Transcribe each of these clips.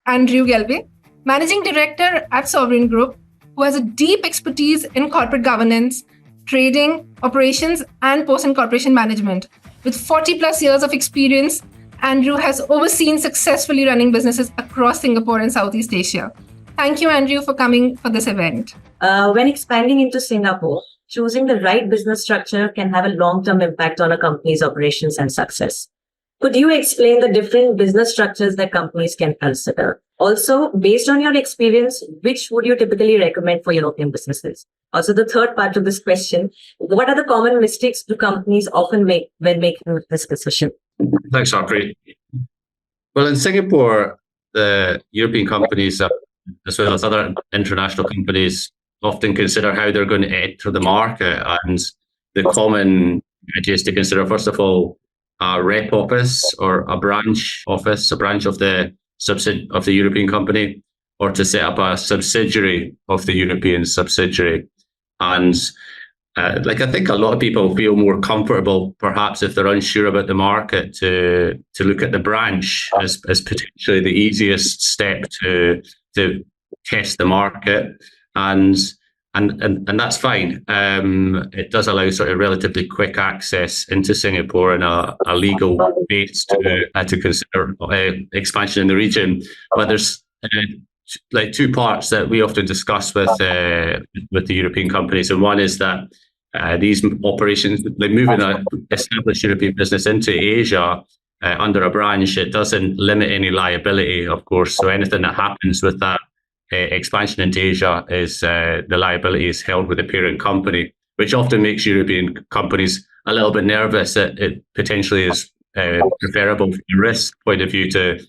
Andrew Galway, Managing Director at Sovereign Group, who has a deep expertise in corporate governance, trading, operations, and post-incorporation management. With 40 plus years of experience, Andrew has overseen successfully running businesses across Singapore and Southeast Asia. Thank you, Andrew, for coming for this event. When expanding into Singapore, choosing the right business structure can have a long-term impact on a company's operations and success. Could you explain the different business structures that companies can consider? Also, based on your experience, which would you typically recommend for European businesses? Also, the third part of this question, what are the common mistakes do companies often make when making this decision? Thanks, Harpreet. Well, in Singapore, the European companies, as well as other international companies, often consider how they're going to enter the market. And the common idea is to consider, first of all, a rep office or a branch office, a branch of the European company, or to set up a subsidiary of the European subsidiary. And I think a lot of people feel more comfortable, perhaps if they're unsure about the market, to look at the branch as potentially the easiest step to test the market, and that's fine. It does allow sort of relatively quick access into Singapore and a legal base to consider expansion in the region. But there's two parts that we often discuss with the European companies, and one is that these operations, like moving an established European business into Asia under a branch, it doesn't limit any liability, of course. So anything that happens with that expansion into Asia is the liability is held with the parent company, which often makes European companies a little bit nervous that it potentially is preferable from a risk point of view to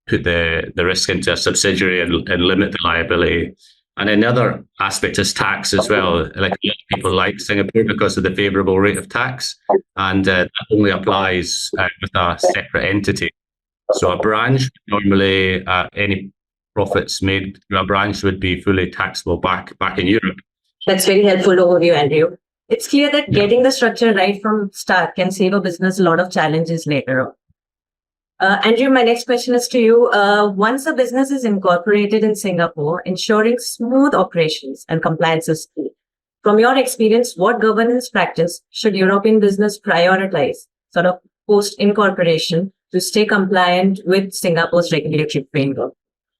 put the risk into a subsidiary and limit the liability. And another aspect is tax as well. Like, a lot of people like Singapore because of the favourable rate of tax, and that only applies with a separate entity. So a branch, normally any profits made through a branch would be fully taxable back in Europe. That's very helpful overview, Andrew. It's clear that getting the structure right from start can save a business a lot of challenges later on. Andrew, my next question is to you. Once a business is incorporated in Singapore, ensuring smooth operations and compliance is key. From your experience, what governance practice should European business prioritize, sort of post-incorporation, to stay compliant with Singapore's regulatory framework?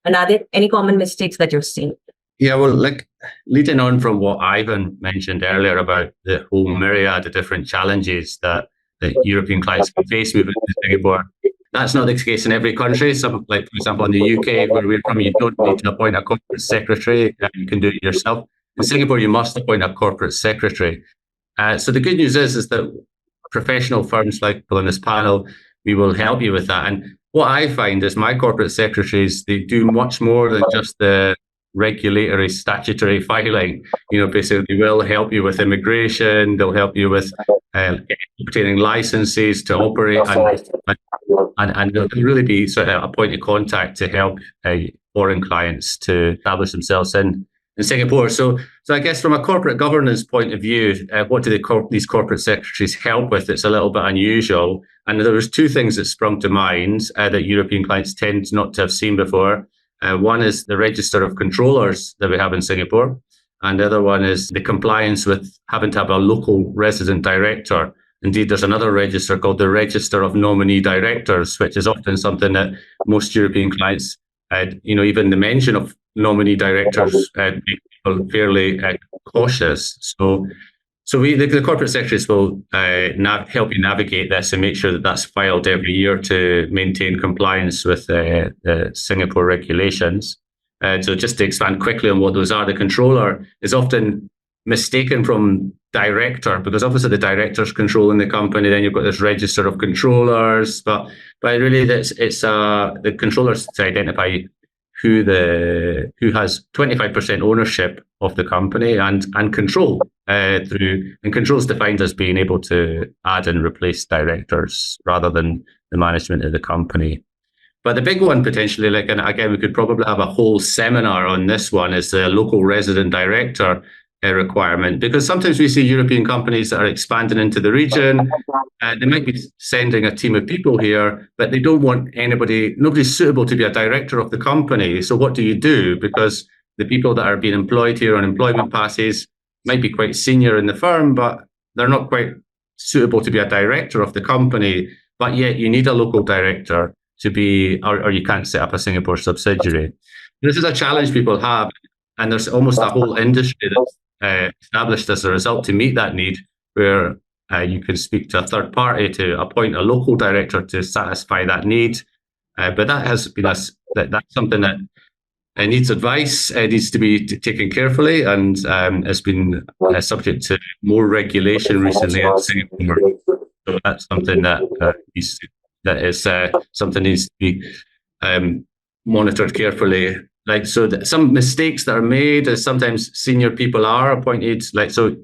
And are there any common mistakes that you've seen? Yeah, well, like leading on from what Ivan mentioned earlier about the whole myriad of different challenges that European clients can face moving to Singapore, that's not the case in every country. Some, like for example, in the UK, where we're from, you don't need to appoint a corporate secretary. You can do it yourself. In Singapore, you must appoint a corporate secretary. So the good news is that professional firms like people on this panel, we will help you with that. And what I find is my corporate secretaries, they do much more than just the regulatory statutory filing. Basically, they will help you with immigration. They'll help you with obtaining licenses to operate, and they'll really be sort of a point of contact to help foreign clients to establish themselves in Singapore. So I guess from a corporate governance point of view, what do these corporate secretaries help with? It's a little bit unusual. And there was two things that sprung to mind that European clients tend not to have seen before. One is the register of controllers that we have in Singapore. And the other one is the compliance with having to have a local resident director. Indeed, there's another register called the Register of Nominee Directors, which is often something that most European clients, even the mention of nominee directors make people fairly cautious. So the corporate secretaries will help you navigate this and make sure that that's filed every year to maintain compliance with the Singapore regulations. So just to expand quickly on what those are, the controller is often mistaken from director, because obviously the director's controlling the company. Then you've got this register of controllers, but really it's the controllers to identify who has 25% ownership of the company and control and control is defined as being able to add and replace directors rather than the management of the company. But the big one potentially, and again, we could probably have a whole seminar on this one, is the local resident director. requirement, because sometimes we see European companies that are expanding into the region. They might be sending a team of people here, but they don't want nobody's suitable to be a director of the company. So what do you do? Because the people that are being employed here on employment passes might be quite senior in the firm, but they're not quite suitable to be a director of the company. But yet you need a local director to be, or you can't set up a Singapore subsidiary. This is a challenge people have, and there's almost a whole industry that's established as a result to meet that need, where you can speak to a third party to appoint a local director to satisfy that need. But that has been that's something that needs advice. It needs to be taken carefully, and has been subject to more regulation recently in Singapore. So that's something that something needs to be monitored carefully. Like, so some mistakes that are made is sometimes senior people are appointed. Like, so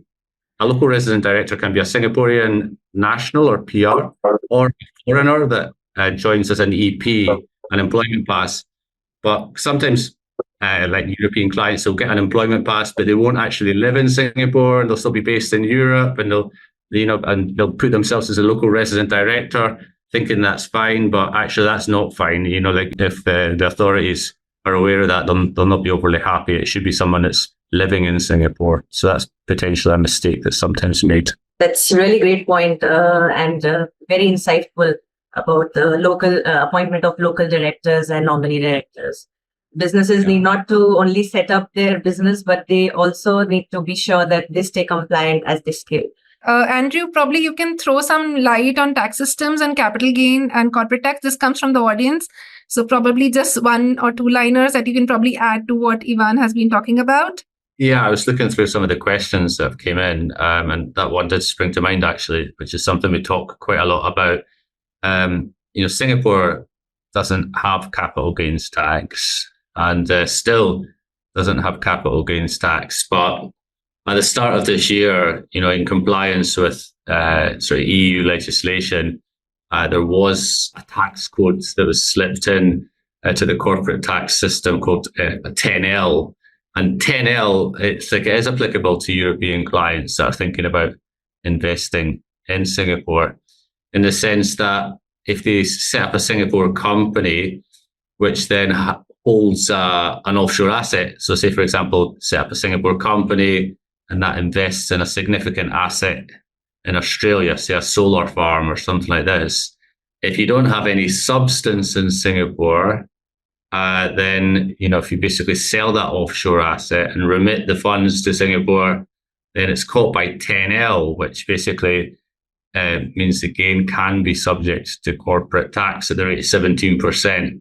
a local resident director can be a Singaporean national or PR, or a foreigner that joins as an EP, an employment pass. But sometimes, like European clients, will get an employment pass, but they won't actually live in Singapore, and they'll still be based in Europe, and they'll put themselves as a local resident director, thinking that's fine, but actually that's not fine. Like, if the authorities are aware of that, they'll not be overly happy. It should be someone that's living in Singapore. So that's potentially a mistake that's sometimes made. That's a really great point, and very insightful about the local appointment of local directors and nominee directors. Businesses need not to only set up their business, but they also need to be sure that they stay compliant as they scale. Andrew, probably you can throw some light on tax systems and capital gain and corporate tax. This comes from the audience. So probably just one or two liners that you can probably add to what Ivan has been talking about. Yeah, I was looking through some of the questions that came in, and that one did spring to mind, actually, which is something we talk quite a lot about. Singapore doesn't have capital gains tax, and still doesn't have capital gains tax. But at the start of this year, in compliance with sort of EU legislation, there was a tax code that was slipped in to the corporate tax system called 10L. And 10L, it is applicable to European clients that are thinking about investing in Singapore, in the sense that if they set up a Singapore company, which then holds an offshore asset, so say, for example, set up a Singapore company and that invests in a significant asset in Australia, say a solar farm or something like this, if you don't have any substance in Singapore, then, if you basically sell that offshore asset and remit the funds to Singapore, then it's caught by 10L, which basically means the gain can be subject to corporate tax at the rate of 17%.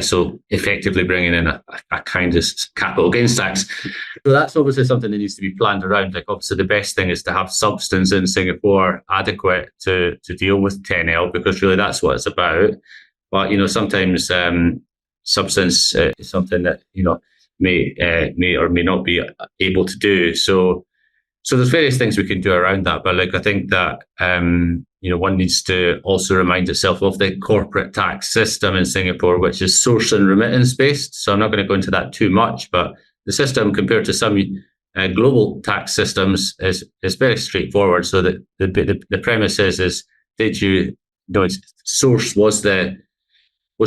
So effectively bringing in a kind of capital gains tax. So that's obviously something that needs to be planned around. Like, obviously the best thing is to have substance in Singapore adequate to deal with 10L, because really that's what it's about. But, sometimes substance is something that, may or may not be able to do. So there's various things we can do around that. But I think that, one needs to also remind itself of the corporate tax system in Singapore, which is source and remittance based. So I'm not going to go into that too much, but the system compared to some global tax systems is very straightforward. So that the premise is source was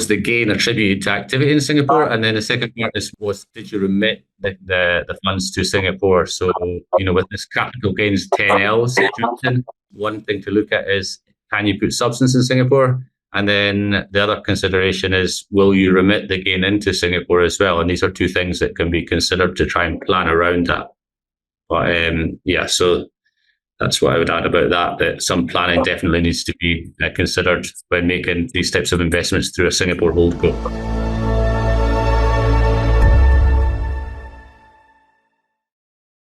the gain attributed to activity in Singapore, and then the second part was did you remit the funds to Singapore? So with this capital gains 10L situation, one thing to look at is, can you put substance in Singapore? And then the other consideration is, will you remit the gain into Singapore as well? And these are two things that can be considered to try and plan around that. But so that's what I would add about that some planning definitely needs to be considered when making these types of investments through a Singapore holdco.